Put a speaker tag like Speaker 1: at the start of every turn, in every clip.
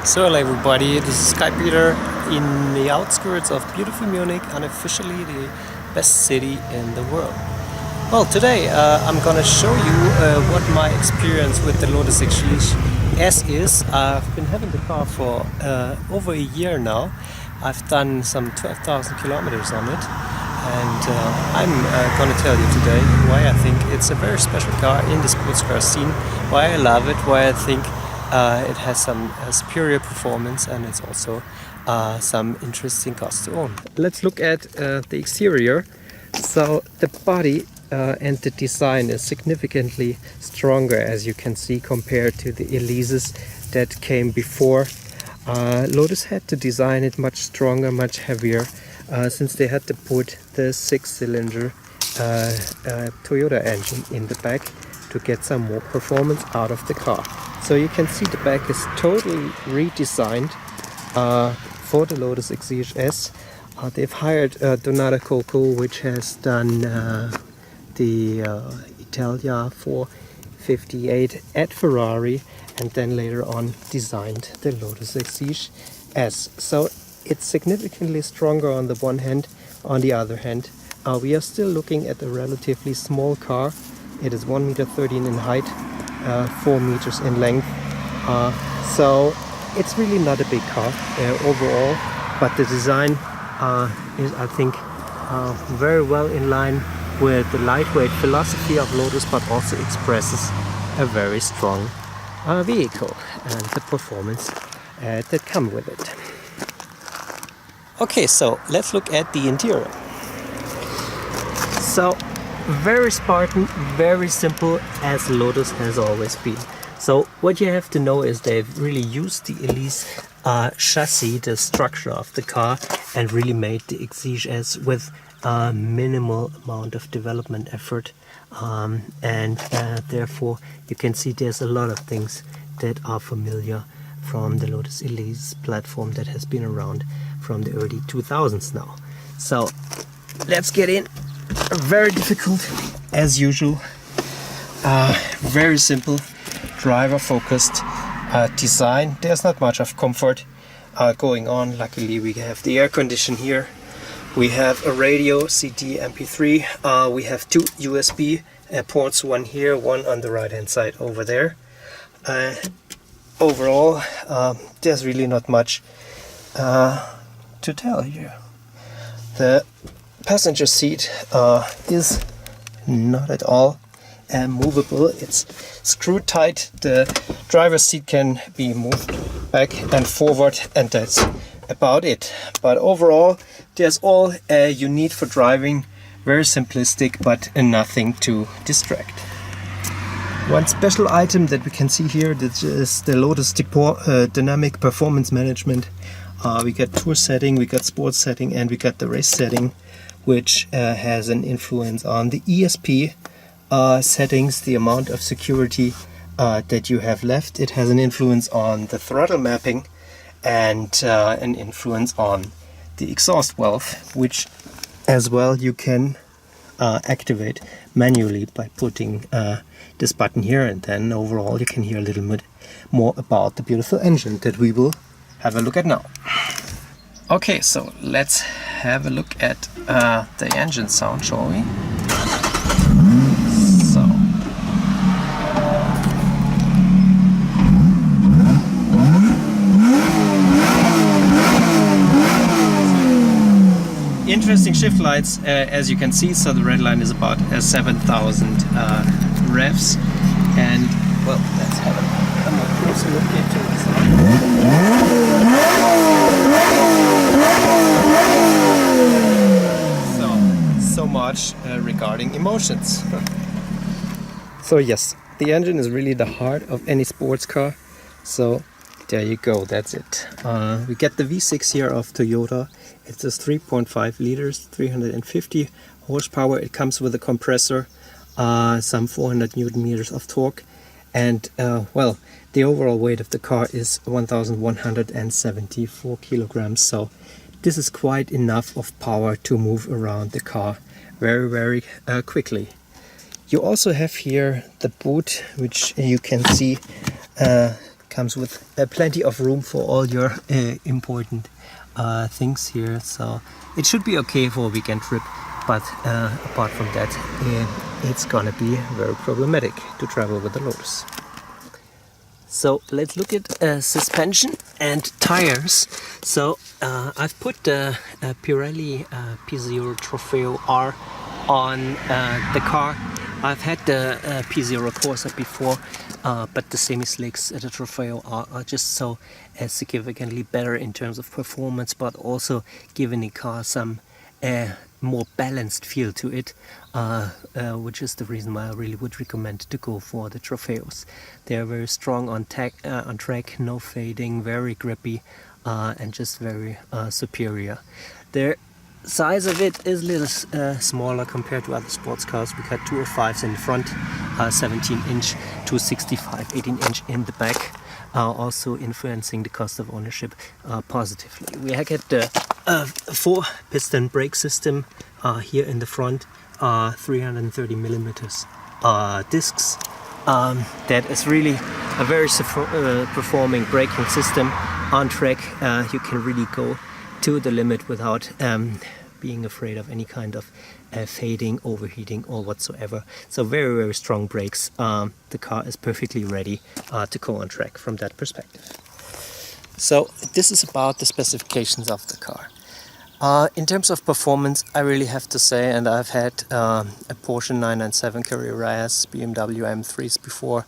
Speaker 1: So hello everybody, this is Sky Peter in the outskirts of beautiful Munich, unofficially the best city in the world. Well, today I'm gonna show you what my experience with the Lotus Exige S is. I've been having the car for over a year now. I've done some 12,000 kilometers on it, and I'm gonna tell you today why I think it's a very special car in the sports car scene, why I love it, why I think it has some superior performance, and it's also some interesting cars to own. Let's look at the exterior. So the body and the design is significantly stronger, as you can see, compared to the Elises that came before. Lotus had to design it much stronger, much heavier, since they had to put the 6-cylinder Toyota engine in the back to get some more performance out of the car. So you can see the back is totally redesigned for the Lotus Exige S. They've hired Donata Coco, which has done the Italia 458 at Ferrari, and then later on designed the Lotus Exige S. So it's significantly stronger on the one hand. On the other hand, we are still looking at a relatively small car. It is 1.13 meters in height, 4 meters in length. So it's really not a big car overall, but the design is, I think, very well in line with the lightweight philosophy of Lotus, but also expresses a very strong vehicle and the performance that come with it. Okay, so let's look at the interior. So very Spartan, very simple, as Lotus has always been. So what you have to know is they've really used the Elise chassis, the structure of the car, and really made the Exige S with a minimal amount of development effort, and therefore you can see there's a lot of things that are familiar from the Lotus Elise platform that has been around from the early 2000s now. So let's get in. Very difficult as usual, very simple driver focused design. There's not much of comfort going on. Luckily we have the air condition here. We have a radio, CD, MP3. We have 2 USB ports, one here, one on the right hand side over there. Overall, there's really not much to tell here. The passenger seat is not at all movable. It's screwed tight. The driver's seat can be moved back and forward, and that's about it. But overall, there's all you need for driving. Very simplistic, but nothing to distract. One special item that we can see here, that is the Lotus Dynamic Performance Management. We got tour setting, we got sports setting, and we got the race setting, which has an influence on the ESP settings, the amount of security that you have left. It has an influence on the throttle mapping, and an influence on the exhaust valve, which as well you can activate manually by putting this button here, and then overall you can hear a little bit more about the beautiful engine that we will have a look at now. Okay, so let's have a look at the engine sound, shall we? So interesting shift lights, as you can see. So the red line is about 7,000 revs, and well, let's have a more closer look into this. So much regarding emotions. So yes, the engine is really the heart of any sports car. So there you go, that's it. We get the V6 here of Toyota. It's just 3.5 liters, 350 horsepower. It comes with a compressor, some 400 Newton meters of torque, and well, the overall weight of the car is 1,174 kilograms. So this is quite enough of power to move around the car very quickly. You also have here the boot, which you can see comes with plenty of room for all your important things here, so it should be okay for a weekend trip. But apart from that, it's gonna be very problematic to travel with the Lotus. So let's look at suspension and tires. So I've put the Pirelli P0 Trofeo R on the car. I've had the P0 Corsa before, but the semi-slicks at the Trofeo are just so significantly better in terms of performance, but also giving the car some more balanced feel to it, which is the reason why I really would recommend to go for the Trofeos. They are very strong on track, no fading, very grippy, and just very superior. Their size of it is a little smaller compared to other sports cars. We got 205s in the front, 17-inch, 265, 18-inch in the back, also influencing the cost of ownership positively. We have got the 4-piston brake system here in the front, 330 millimeters discs. That is really a very performing braking system. On track, you can really go to the limit without being afraid of any kind of fading, overheating or whatsoever. So very, very strong brakes. The car is perfectly ready to go on track from that perspective. So this is about the specifications of the car. In terms of performance, I really have to say, and I've had a Porsche 997 Carrera S, BMW M3s before,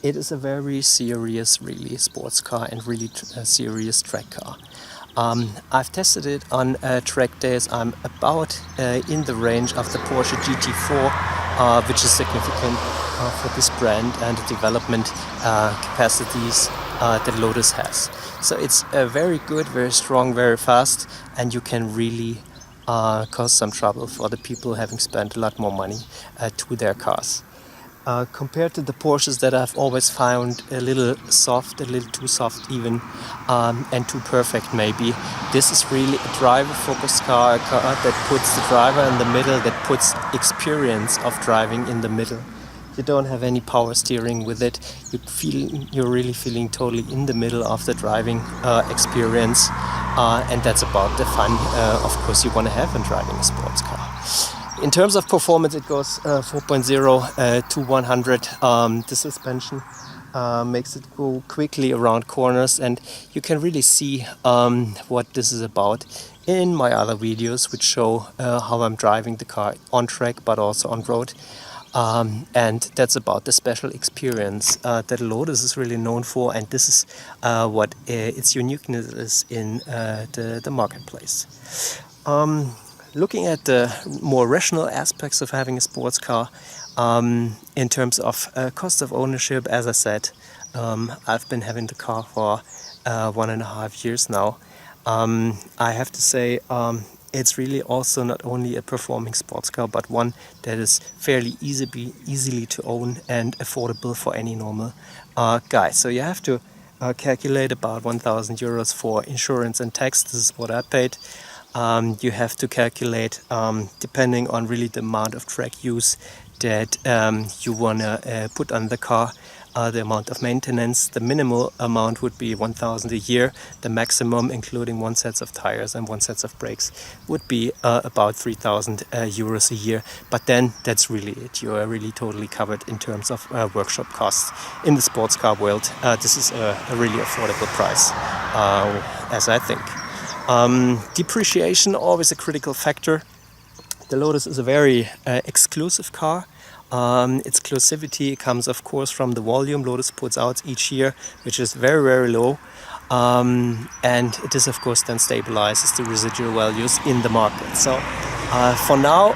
Speaker 1: it is a very serious, really sports car and really a serious track car. I've tested it on track days. I'm about in the range of the Porsche GT4, which is significant for this brand and the development capacities that Lotus has. So it's very good, very strong, very fast, and you can really cause some trouble for the people having spent a lot more money to their cars. Compared to the Porsches that I've always found a little soft, a little too soft even, and too perfect maybe, this is really a driver-focused car, a car that puts the driver in the middle, that puts experience of driving in the middle. You don't have any power steering with it. You're really feeling totally in the middle of the driving experience, and that's about the fun, of course, you want to have in driving a sports car. In terms of performance, it goes 4.0 to 100. The suspension makes it go quickly around corners, and you can really see what this is about in my other videos, which show how I'm driving the car on track but also on road. And that's about the special experience that Lotus is really known for, and this is what its uniqueness is in the marketplace. Looking at the more rational aspects of having a sports car, in terms of cost of ownership, as I said, I've been having the car for 1.5 years now. I have to say, it's really also not only a performing sports car, but one that is fairly easily to own and affordable for any normal guy. So you have to calculate about 1,000 euros for insurance and tax. This is what I paid. You have to calculate, depending on really the amount of track use that you want to put on the car, the amount of maintenance. The minimal amount would be 1,000 a year. The maximum, including 1 set of tires and 1 set of brakes, would be about 3,000 euros a year. But then that's really it. You are really totally covered in terms of workshop costs. In the sports car world, this is a really affordable price, as I think. Depreciation, always a critical factor. The Lotus is a very exclusive car. Exclusivity comes, of course, from the volume Lotus puts out each year, which is very, very low. And this, of course, then stabilizes the residual values in the market. So for now,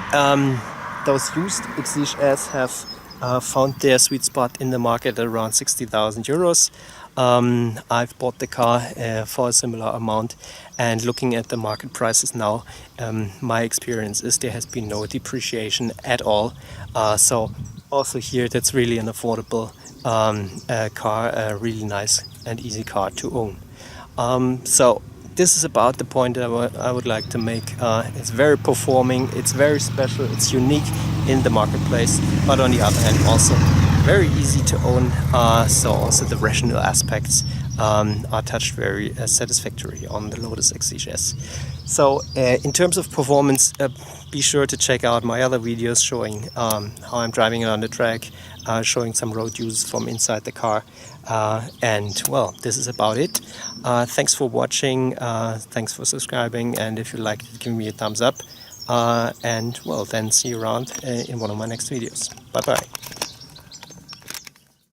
Speaker 1: those used Exige S have found their sweet spot in the market at around 60,000 euros. I've bought the car for a similar amount, and looking at the market prices now, my experience is there has been no depreciation at all. So also here, that's really an affordable car, a really nice and easy car to own. So this is about the point that I would like to make. It's very performing, it's very special, it's unique in the marketplace, but on the other hand also very easy to own, so also the rational aspects are touched very satisfactory on the Lotus Exige S. So in terms of performance, be sure to check out my other videos showing how I'm driving it on the track, showing some road use from inside the car, and well, this is about it. Thanks for watching, thanks for subscribing, and if you liked it, give me a thumbs up, and well, then see you around in one of my next videos. Bye bye.